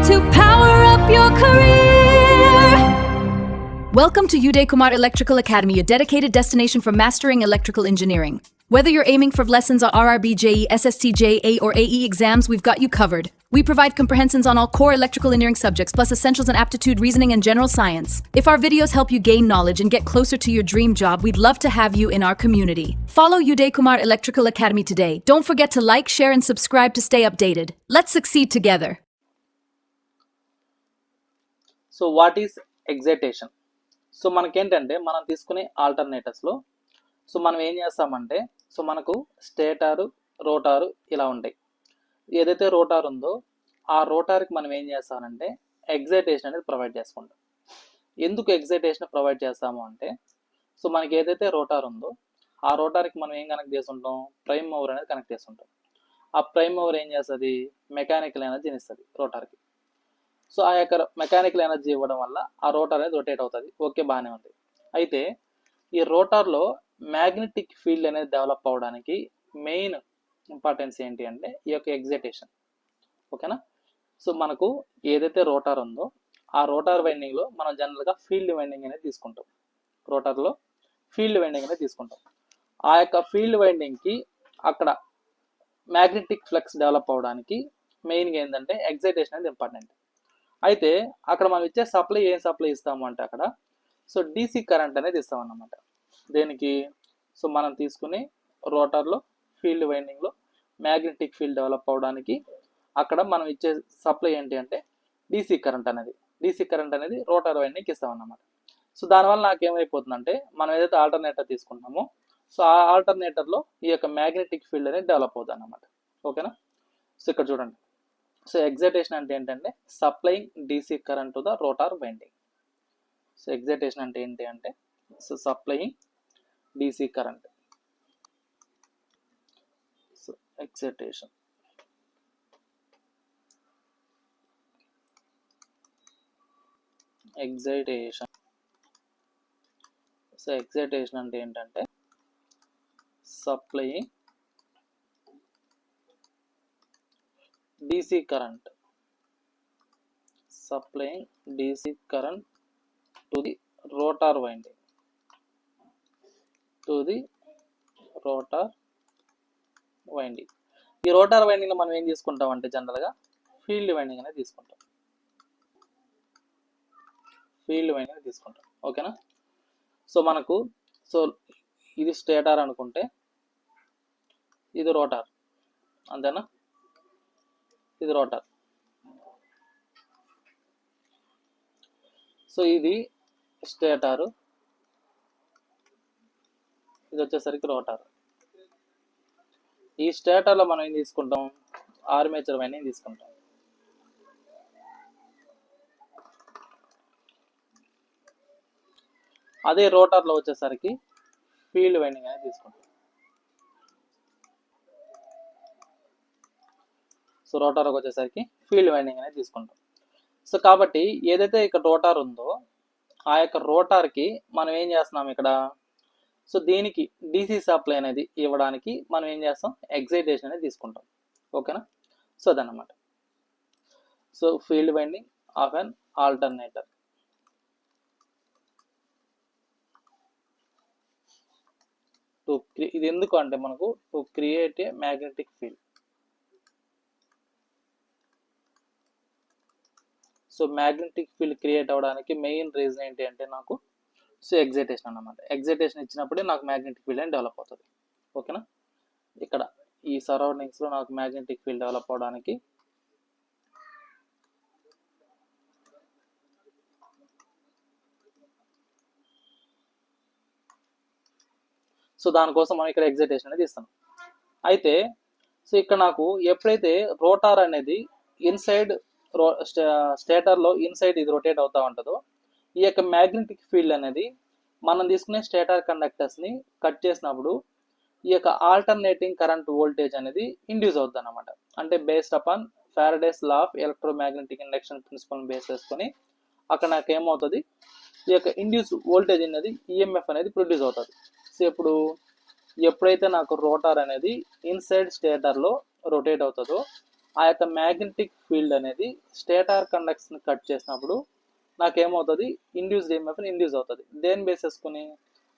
to power up your career. Welcome to Uday Kumar Electrical Academy, a dedicated destination for mastering electrical engineering. Whether you're aiming for lessons on RRB, JE, SST, JA, or AE exams, we've got you covered. We provide comprehensions on all core electrical engineering subjects, plus essentials in aptitude, reasoning, and general science. If our videos help you gain knowledge and get closer to your dream job, we'd love to have you in our community. Follow Uday Kumar Electrical Academy today. Don't forget to like, share, and subscribe to stay updated. Let's succeed together. So what is excitation? So మనకేంటంటే మనం తీసుకునే ఆల్టర్నేటర్స్లో so మనం ఏం చేస్తామంటే so మనకు స్టేటారు, రోటారు ఇలా ఉంటాయి. ఏదైతే రోటార్ ఉందో ఆ రోటార్కి మనం ఏం చేస్తామంటే ఎగ్జైటేషన్ అనేది ప్రొవైడ్ చేసుకుంటాం. ఎందుకు ఎగ్జైటేషన్ ప్రొవైడ్ చేస్తాము అంటే సో మనకి ఏదైతే రోటార్ ఉందో ఆ రోటార్కి మనం ఏం కనెక్ట్ చేస్తుంటాం, ప్రైమ్ మూవర్ అనేది కనెక్ట్ చేస్తుంటాం. ఆ ప్రైమ్ మూవర్ ఏం చేస్తుంది, మెకానికల్ ఎనర్జీని ఇస్తుంది రోటార్కి. సో ఆ యొక్క మెకానికల్ ఎనర్జీ ఇవ్వడం వల్ల ఆ రోటార్ అనేది రొటేట్ అవుతుంది. ఓకే, బాగానే ఉంది. అయితే ఈ రోటార్లో మ్యాగ్నెటిక్ ఫీల్డ్ అనేది డెవలప్ అవ్వడానికి మెయిన్ ఇంపార్టెన్స్ ఏంటి అంటే ఈ యొక్క ఎగ్జైటేషన్. ఓకేనా? సో మనకు ఏదైతే రోటార్ ఉందో ఆ రోటార్ వైండింగ్లో మనం జనరల్గా ఫీల్డ్ వైండింగ్ అనేది తీసుకుంటాం. రోటార్లో ఫీల్డ్ వైండింగ్ అనేది తీసుకుంటాం. ఆ యొక్క ఫీల్డ్ వైండింగ్కి అక్కడ మ్యాగ్నెటిక్ ఫ్లక్స్ డెవలప్ అవ్వడానికి మెయిన్గా ఏంటంటే ఎగ్జైటేషన్ అనేది ఇంపార్టెంట్. అయితే అక్కడ మనం ఇచ్చే సప్లై ఏం సప్లై ఇస్తాము అంటే అక్కడ సో డీసీ కరెంట్ అనేది ఇస్తామన్నమాట. దేనికి? సో మనం తీసుకునే రోటర్లో ఫీల్డ్ వైండింగ్లో మ్యాగ్నెటిక్ ఫీల్డ్ డెవలప్ అవడానికి అక్కడ మనం ఇచ్చే సప్లై ఏంటి అంటే డీసీ కరెంట్ అనేది రోటర్ వైండింగ్కి ఇస్తామన్నమాట. సో దానివల్ల నాకేమైపోతుందంటే మనం ఏదైతే ఆల్టర్నేటర్ తీసుకుంటామో సో ఆ ఆల్టర్నేటర్లో ఈ యొక్క మ్యాగ్నెటిక్ ఫీల్డ్ అనేది డెవలప్ అవుతుంది అన్నమాట. ఓకేనా? సో ఇక్కడ చూడండి. సో ఎగ్జైటేషన్ అంటే ఏంటంటే supplying DC current to the rotor winding. So excitation అంటే ఏంటి అంటే so supplying DC current. So excitation so excitation అంటే ఏంటంటే supplying DC current to the rotor winding ఈ రోటార్ వైండింగ్ మనం ఏం తీసుకుంటాం అంటే జనరల్గా ఫీల్డ్ వైండింగ్ అనేది తీసుకుంటాం. ఓకేనా? సో మనకు సో ఇది స్టేటార్ అనుకుంటే ఇది రోటార్, అంతేనా? ఇది రోటర్. సో ఇది స్టేటారు, ఇది వచ్చేసరికి రోటర్. ఈ స్టేటర్లో మనం ఏం తీసుకుంటాం, ఆర్మేచర్ వైండింగ్ తీసుకుంటాం. అదే రోటర్లో వచ్చేసరికి ఫీల్డ్ వైండింగ్ అనేది తీసుకుంటాం. సో రోటార్కి వచ్చేసరికి ఫీల్డ్ వైండింగ్ అనేది తీసుకుంటాం. సో కాబట్టి ఏదైతే ఇక్కడ రోటార్ ఉందో ఆ యొక్క రోటార్కి మనం ఏం చేస్తున్నాం ఇక్కడ సో దీనికి డీసీ సప్లై అనేది ఇవ్వడానికి మనం ఏం చేస్తాం, ఎగ్జైటేషన్ అనేది తీసుకుంటాం. ఓకేనా? సో అదన్నమాట. So field winding of an alternator. ఇది ఎందుకు అంటే మనకు to create a magnetic field. So magnetic field create అవ్వడానికి మెయిన్ రీజన్ ఏంటి అంటే నాకు సో ఎగ్జైటేషన్ అన్నమాట. ఎగ్జైటేషన్ ఇచ్చినప్పుడే నాకు మ్యాగ్నెటిక్ ఫీల్డ్ అని డెవలప్ అవుతుంది. ఓకేనా? ఇక్కడ ఈ సరౌండింగ్స్లో నాకు మ్యాగ్నెటిక్ ఫీల్డ్ డెవలప్ అవడానికి సో దానికోసం మనం ఇక్కడ ఎగ్జైటేషన్ అనేది ఇస్తాం. అయితే సో ఇక్కడ నాకు ఎప్పుడైతే రోటార్ అనేది ఇన్సైడ్ స్టేటర్లో ఇన్సైడ్ ఇది రొటేట్ అవుతూ ఉంటుందో ఈ యొక్క మ్యాగ్నెటిక్ ఫీల్డ్ అనేది మనం తీసుకునే స్టేటర్ కండక్టర్స్ని కట్ చేసినప్పుడు ఈ యొక్క ఆల్టర్నేటింగ్ కరెంట్ వోల్టేజ్ అనేది ఇండ్యూస్ అవుతుంది అన్నమాట. అంటే based upon Faraday's law of electromagnetic induction principle base చేసుకొని అక్కడ నాకు ఏమవుతుంది, ఈ యొక్క ఇండ్యూస్ వోల్టేజ్ అనేది ఈఎంఎఫ్ అనేది ప్రొడ్యూస్ అవుతుంది. సో ఇప్పుడు ఎప్పుడైతే నాకు రోటార్ అనేది ఇన్సైడ్ స్టేటర్లో రొటేట్ అవుతుందో ఆ యొక్క మ్యాగ్నెటిక్ ఫీల్డ్ అనేది స్టేటార్ కండక్టర్స్ని కట్ చేసినప్పుడు నాకేమవుతుంది, ఇండ్యూస్డ్ ఈఎంఎఫ్ ఇండ్యూస్ అవుతుంది. దేని బేస్ చేసుకుని,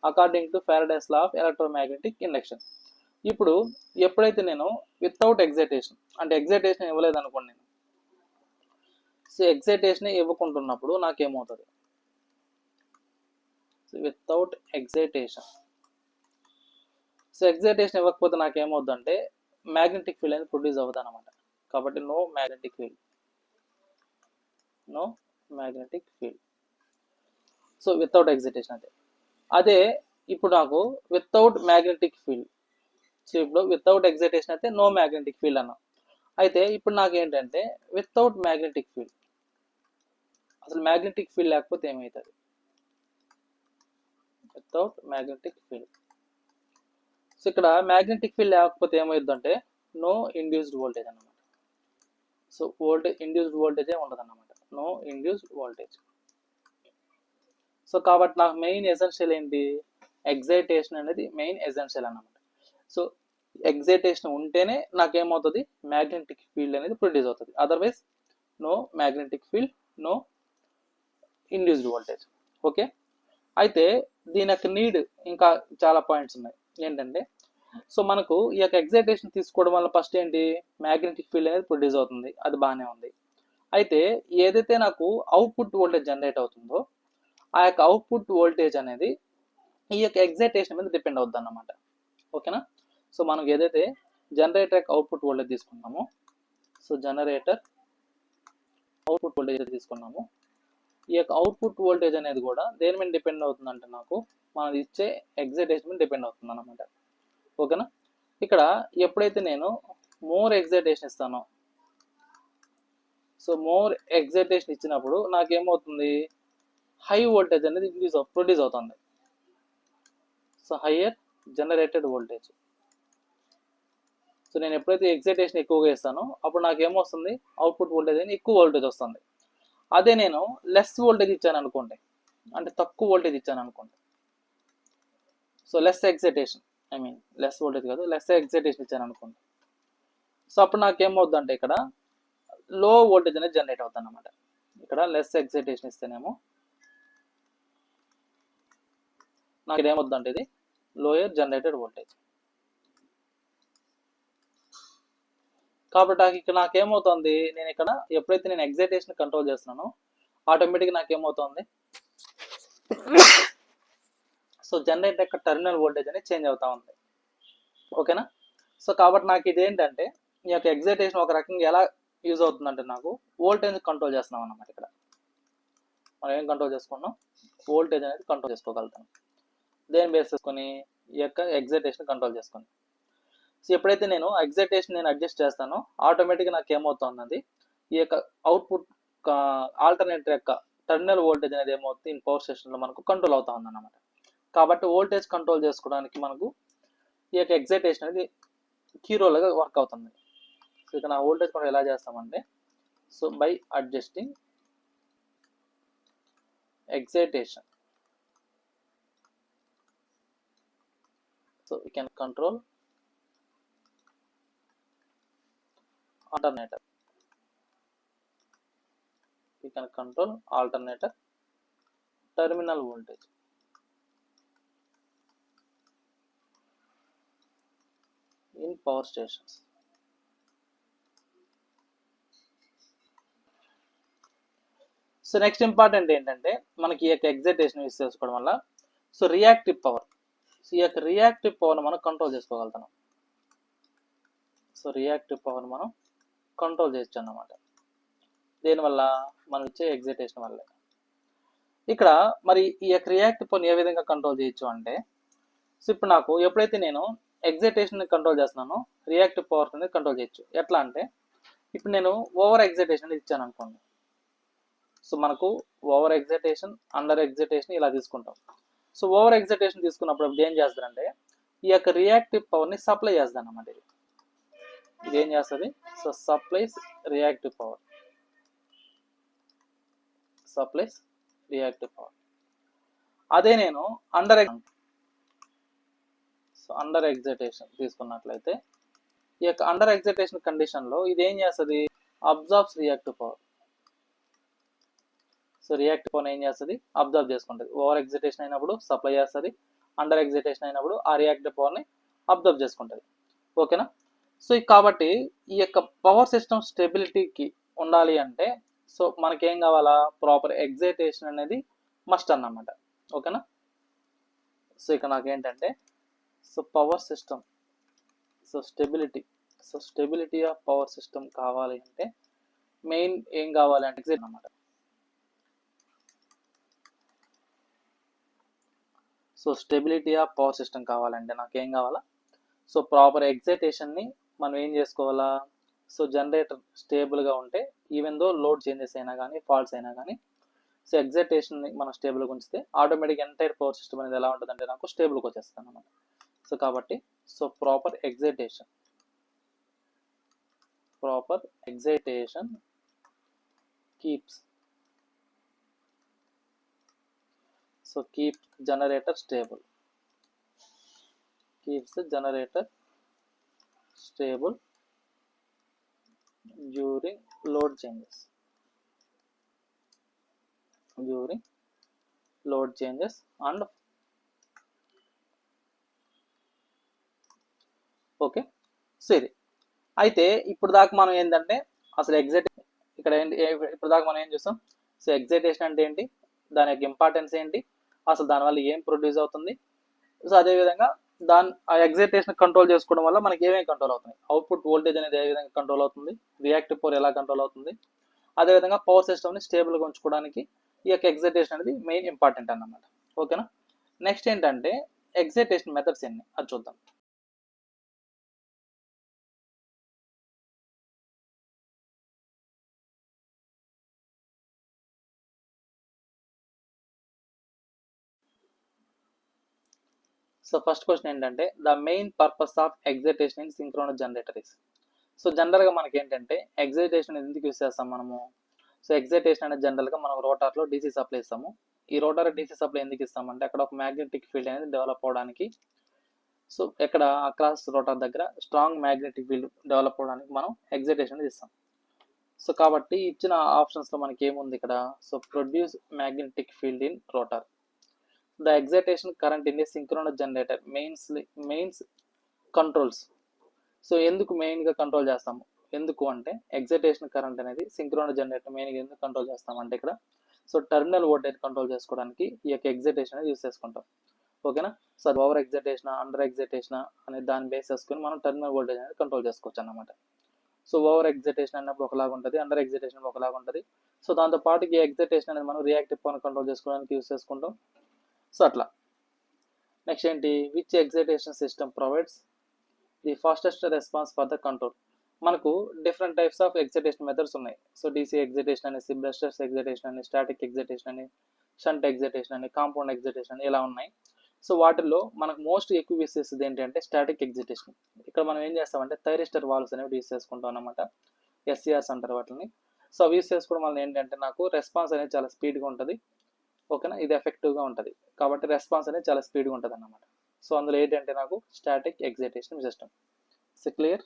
according to Faraday's law of electromagnetic induction. ఇప్పుడు ఎప్పుడైతే నేను వితౌట్ ఎగ్జైటేషన్, అంటే ఎగ్జైటేషన్ ఇవ్వలేదు అనుకోండి, నేను సో ఎగ్జైటేషన్ ఇవ్వకుంటున్నప్పుడు నాకేమవుతుంది, వితౌట్ ఎగ్జైటేషన్, సో ఎగ్జైటేషన్ ఇవ్వకపోతే నాకేమవుద్ది అంటే మ్యాగ్నెటిక్ ఫీల్డ్ అనేది ప్రొడ్యూస్ అవుతుంది అనమాట. కాబట్టి no magnetic field, no magnetic field. So without excitation అదే ఇప్పుడు నాకు వితౌట్ మ్యాగ్నెటిక్ ఫీల్డ్, సో ఇప్పుడు వితౌట్ ఎగ్జైటేషన్ అయితే నో మ్యాగ్నెటిక్ ఫీల్డ్ అన్నాం. అయితే ఇప్పుడు నాకు ఏంటంటే వితౌట్ మ్యాగ్నెటిక్ ఫీల్డ్, అసలు మ్యాగ్నెటిక్ ఫీల్డ్ లేకపోతే ఏమవుతుంది, వితౌట్ మ్యాగ్నెటిక్ ఫీల్డ్. సో ఇక్కడ మ్యాగ్నెటిక్ ఫీల్డ్ లేకపోతే ఏమవుతుందంటే నో ఇండ్యూస్డ్ వోల్టేజ్ అన్నమాట. సో వోల్టేజ్, ఇండ్యూస్డ్ వోల్టేజే ఉండదు అన్నమాట, నో ఇండ్యూస్డ్ వోల్టేజ్. సో కాబట్టి నాకు మెయిన్ ఎసెన్షియల్ ఏంటి, ఎగ్జైటేషన్ అనేది మెయిన్ ఎసెన్షియల్ అన్నమాట. సో ఎగ్జైటేషన్ ఉంటేనే నాకేమవుతుంది, మ్యాగ్నెటిక్ ఫీల్డ్ అనేది ప్రొడ్యూస్ అవుతుంది. Otherwise no magnetic field, no induced voltage. Okay, అయితే దీని యొక్క నీడ్ ఇంకా చాలా పాయింట్స్ ఉన్నాయి. ఏంటంటే సో మనకు ఈ యొక్క ఎగ్జైటేషన్ తీసుకోవడం వల్ల ఫస్ట్ ఏంటి, మ్యాగ్నెటిక్ ఫీల్డ్ అనేది ప్రొడ్యూస్ అవుతుంది, అది బాగానే ఉంది. అయితే ఏదైతే నాకు అవుట్పుట్ వోల్టేజ్ జనరేట్ అవుతుందో ఆ యొక్క అవుట్పుట్ వోల్టేజ్ అనేది ఈ యొక్క ఎగ్జైటేషన్ మీద డిపెండ్ అవుతుంది అన్నమాట. ఓకేనా, సో మనకు ఏదైతే జనరేటర్ యొక్క అవుట్పుట్ వోల్టేజ్ తీసుకున్నామో, సో జనరేటర్ అవుట్పుట్ వోల్టేజ్ తీసుకున్నాము, ఈ యొక్క అవుట్పుట్ వోల్టేజ్ అనేది కూడా దేని మీద డిపెండ్ అవుతుందంటే నాకు మనం ఇచ్చే ఎగ్జైటేషన్ మీద డిపెండ్ అవుతుంది అన్నమాట. ఓకేనా, ఇక్కడ ఎప్పుడైతే నేను మోర్ ఎగ్జైటేషన్ ఇస్తానో, సో మోర్ ఎగ్జైటేషన్ ఇచ్చినప్పుడు నాకేమవుతుంది, హై వోల్టేజ్ అనేది ప్రొడ్యూస్ అవుతుంది. So higher generated voltage. So నేను ఎప్పుడైతే ఎగ్జైటేషన్ ఎక్కువగా ఇస్తానో అప్పుడు నాకేమొస్తుంది, అవుట్పుట్ వోల్టేజ్ అనేది ఎక్కువ వోల్టేజ్ వస్తుంది. అదే నేను లెస్ వోల్టేజ్ ఇచ్చాను అనుకోండి, అంటే తక్కువ వోల్టేజ్ ఇచ్చాను అనుకోండి, so less excitation, I mean less voltage కాదు, లెస్ ఎగ్జైటేషన్ ఇచ్చాను అనుకోండి, సో అప్పుడు నాకేమవుద్ది అంటే ఇక్కడ లో వోల్టేజ్ అనేది జనరేట్ అవుతుంది అన్నమాట. ఇక్కడ లెస్ ఎగ్జైటేషన్ ఇస్తేనేమో నాకు ఇది ఏమవుద్దంటే ఇది లోయర్ జనరేటెడ్ వోల్టేజ్. కాబట్టి ఇక్కడ నాకేమవుతుంది, నేను ఇక్కడ ఎప్పుడైతే నేను ఎగ్జైటేషన్ కంట్రోల్ చేస్తున్నానో ఆటోమేటిక్గా నాకేమవుతుంది, సో జనరేటర్ యొక్క టెర్మినల్ వోల్టేజ్ అనేది చేంజ్ అవుతా ఉంది. ఓకేనా, సో కాబట్టి నాకు ఇది ఏంటంటే ఈ యొక్క ఎగ్జైటేషన్ ఒక రకంగా ఎలా యూజ్ అవుతుందంటే నాకు వోల్టేజ్ కంట్రోల్ చేస్తున్నాం అన్నమాట. ఇక్కడ మనం ఏం కంట్రోల్ చేసుకున్నాం, వోల్టేజ్ అనేది కంట్రోల్ చేసుకోగలుగుతాం. దేని బేస్ చేసుకొని, ఈ యొక్క ఎగ్జైటేషన్ కంట్రోల్ చేసుకొని. సో ఎప్పుడైతే నేను ఎగ్జైటేషన్ నేను అడ్జస్ట్ చేస్తానో ఆటోమేటిక్గా నాకు ఏమవుతుంది, ఈ యొక్క అవుట్పుట్ ఆల్టర్నేటర్ యొక్క టెర్మినల్ వోల్టేజ్ అనేది ఏమవుతుంది ఇన్ పవర్ స్టేషన్లో మనకు కంట్రోల్ అవుతా ఉంది అన్నమాట. కాబట్టి వోల్టేజ్ కంట్రోల్ చేసుకోవడానికి మనకు ఈ యొక్క ఎగ్జైటేషన్ అనేది కీ రోల్గా వర్క్ అవుతుంది. సో ఇక్కడ నా వోల్టేజ్ కంట్రోల్ ఎలా చేస్తామంటే, so by adjusting excitation, so we can control alternator, we can control alternator terminal voltage in power stations. So next important ఏంటంటే మనకి ఈ యొక్క ఎగ్జైటేషన్ యూస్ చేసుకోవడం వల్ల సో రియాక్టివ్ పవర్, సో ఈ యొక్క రియాక్టివ్ పవర్ని మనం కంట్రోల్ చేసుకోగలుగుతున్నాం. సో రియాక్టివ్ పవర్ని మనం కంట్రోల్ చేయొచ్చు అన్నమాట. దేనివల్ల, మనం ఇచ్చే ఎగ్జైటేషన్ వల్లే. ఇక్కడ మరి ఈ యొక్క రియాక్టివ్ పవర్ని ఏ విధంగా కంట్రోల్ చేయొచ్చు అంటే, సో ఇప్పుడు నాకు ఎప్పుడైతే నేను ఎగ్జైటేషన్ కంట్రోల్ చేస్తున్నానో రియాక్టివ్ పవర్ అనేది కంట్రోల్ చేయొచ్చు. ఎట్లా అంటే ఇప్పుడు నేను ఓవర్ ఎగ్జైటేషన్ ఇచ్చాను అనుకోండి, సో మనకు ఓవర్ ఎగ్జైటేషన్, అండర్ ఎగ్జైటేషన్ ఇలా తీసుకుంటాం. సో ఓవర్ ఎగ్జైటేషన్ తీసుకున్నప్పుడు ఇప్పుడు ఏం చేస్తారంటే ఈ యొక్క రియాక్టివ్ పవర్ని సప్లై చేస్తాను అన్నమాట. ఇది ఏం చేస్తుంది, so supplies reactive power, supplies reactive power. అదే నేను అండర్ ఎగ్జైటేషన్ తీసుకున్నట్లయితే ఈ యొక్క అండర్ ఎగ్జైటేషన్ కండిషన్లో ఇది ఏం చేస్తుంది, absorbs reactive power. So reactive power ఏం చేస్తుంది, అబ్జర్వ్ చేసుకుంటుంది. ఓవర్ ఎగ్జైటేషన్ అయినప్పుడు సప్లై చేస్తుంది, అండర్ ఎగ్జైటేషన్ అయినప్పుడు ఆ రియాక్టివ్ పవర్ని అబ్జర్వ్ చేసుకుంటుంది. ఓకేనా. సో కాబట్టి ఈ యొక్క పవర్ సిస్టమ్ స్టెబిలిటీకి ఉండాలి అంటే సో మనకేం కావాలా, ప్రాపర్ ఎగ్జైటేషన్ అనేది మస్ట్ అన్నమాట. ఓకేనా. సో ఇక్కడ నాకేంటంటే so power system so stability of power system కావాలి అంటే మెయిన్ ఏం కావాలి అంటే ఎగ్జైట్ అన్నమాట. So stability of power system కావాలంటే నాకేం కావాలా, సో ప్రాపర్ ఎగ్జైటేషన్ని మనం ఏం చేసుకోవాలా, సో జనరేటర్ స్టేబుల్గా ఉంటే ఈవెన్ దో లోడ్ చేంజెస్ అయినా కానీ ఫాల్ట్స్ అయినా కానీ సో ఎగ్జైటేషన్ని మనం స్టేబుల్గా ఉంచితే ఆటోమేటిక్ ఎంటైర్ పవర్ సిస్టమ్ అనేది ఎలా ఉంటుందంటే నాకు స్టేబుల్గా వచ్చేస్తాను అనమాట. సో కాబట్టి so proper excitation keeps generator stable, keeps the generator stable during load changes and okay. So ఇది అయితే ఇప్పుడు దాకా మనం ఏంటంటే అసలు ఇక్కడ ఏంటి, ఇప్పుడు దాకా మనం ఏం చూస్తాం, సో ఎగ్జైటేషన్ అంటే ఏంటి, దాని యొక్క ఇంపార్టెన్స్ ఏంటి, అసలు దానివల్ల ఏం ప్రొడ్యూస్ అవుతుంది, సో అదేవిధంగా ఆ ఎగ్జైటేషన్ కంట్రోల్ చేసుకోవడం వల్ల మనకి ఏమేమి కంట్రోల్ అవుతుంది, అవుట్పుట్ వోల్టేజ్ అనేది ఏ విధంగా కంట్రోల్ అవుతుంది, రియాక్టివ్ పవర్ ఎలా కంట్రోల్ అవుతుంది, అదేవిధంగా పవర్ సిస్టమ్ని స్టేబుల్గా ఉంచుకోవడానికి ఈ యొక్క ఎగ్జైటేషన్ అనేది మెయిన్ ఇంపార్టెంట్ అన్నమాట. ఓకేనా. నెక్స్ట్ ఏంటంటే ఎగ్జైటేషన్ మెథడ్స్ ఎన్ని అది చూద్దాం. సో ఫస్ట్ క్వశ్చన్ ఏంటంటే the main purpose of excitation in synchronous generator is. So జనరల్గా మనకి ఏంటంటే ఎగ్జైటేషన్ ఎందుకు యూస్ చేస్తాం మనము, సో ఎగ్జైటేషన్ అనేది జనరల్గా మనం రోటార్లో డీసీ సప్లై ఇస్తాము. ఈ రోటార్ డీసీ సప్లై ఎందుకు ఇస్తామంటే అక్కడ ఒక మ్యాగ్నెటిక్ ఫీల్డ్ అనేది డెవలప్ అవడానికి, సో ఎక్కడ అక్రాస్ రోటార్ దగ్గర స్ట్రాంగ్ మ్యాగ్నెటిక్ ఫీల్డ్ డెవలప్ అవడానికి మనం ఎగ్జైటేషన్ అనేది ఇస్తాం. సో కాబట్టి ఇచ్చిన ఆప్షన్స్లో మనకి ఏముంది ఇక్కడ, so produce magnetic field in rotor, the excitation current in a synchronous generator means controls. So ఎందుకు మెయిన్గా కంట్రోల్ చేస్తాము, ఎందుకు అంటే ఎగ్జైటేషన్ కరెంట్ అనేది సింక్రోనస్ జనరేటర్ మెయిన్గా ఎందుకు కంట్రోల్ చేస్తామంటే ఇక్కడ సో టెర్మినల్ వోల్టేజ్ కంట్రోల్ చేసుకోవడానికి ఈ యొక్క ఎగ్జైటేషన్ అనేది యూస్ చేసుకుంటాం. ఓకేనా. సో అది ఓవర్ ఎగ్జైటేషన్ అండర్ ఎగ్జైటేషన్ అనే దాన్ని బేస్ చేసుకుని మనం టెర్మినల్ వోల్టేజ్ అనేది కంట్రోల్ చేసుకోవచ్చు అన్నమాట. సో ఓవర్ ఎగ్జైటేషన్ అన్నప్పుడు ఒకలాగా ఉంటుంది, అండర్ ఎగ్జైటేషన్ ఒకలాగా ఉంటుంది. సో దాంతో పాటు ఈ ఎగ్జైటేషన్ అనేది మనం రియాక్టివ్ పవర్ కంట్రోల్ చేసుకోవడానికి యూస్ చేసుకుంటాం. సో అట్లా నెక్స్ట్ ఏంటి, which excitation system provides the fastest response for the control. మనకు different types of excitation methods ఉన్నాయి. సో డీసీ ఎగ్జైటేషన్ అనేసి, బ్రష్లెస్ ఎగ్జైటేషన్ అని, స్టాటిక్ ఎగ్జైటేషన్ అని, షంట్ ఎగ్జైటేషన్ అని, కాంపౌండ్ ఎగ్జైటేషన్ అని ఇలా ఉన్నాయి. సో వాటిల్లో మనకు మోస్ట్ ఎక్కువ యూస్ చేసేది ఏంటంటే స్టాటిక్ ఎగ్జైటేషన్. ఇక్కడ మనం ఏం చేస్తామంటే థైరిస్టర్ వాల్వ్స్ అనేవి యూస్ చేసుకుంటాం అన్నమాట, ఎస్సీఆర్స్ అంటారు వాటిని. సో అవి యూస్ చేసుకోవడం వల్ల ఏంటంటే నాకు రెస్పాన్స్ అనేది చాలా స్పీడ్గా ఉంటుంది. ఓకేనా. ఇది ఎఫెక్టివ్గా ఉంటుంది కాబట్టి రెస్పాన్స్ అనేది చాలా స్పీడ్గా ఉంటుంది అన్నమాట. సో అందులో ఏంటంటే నాకు static excitation system. So clear.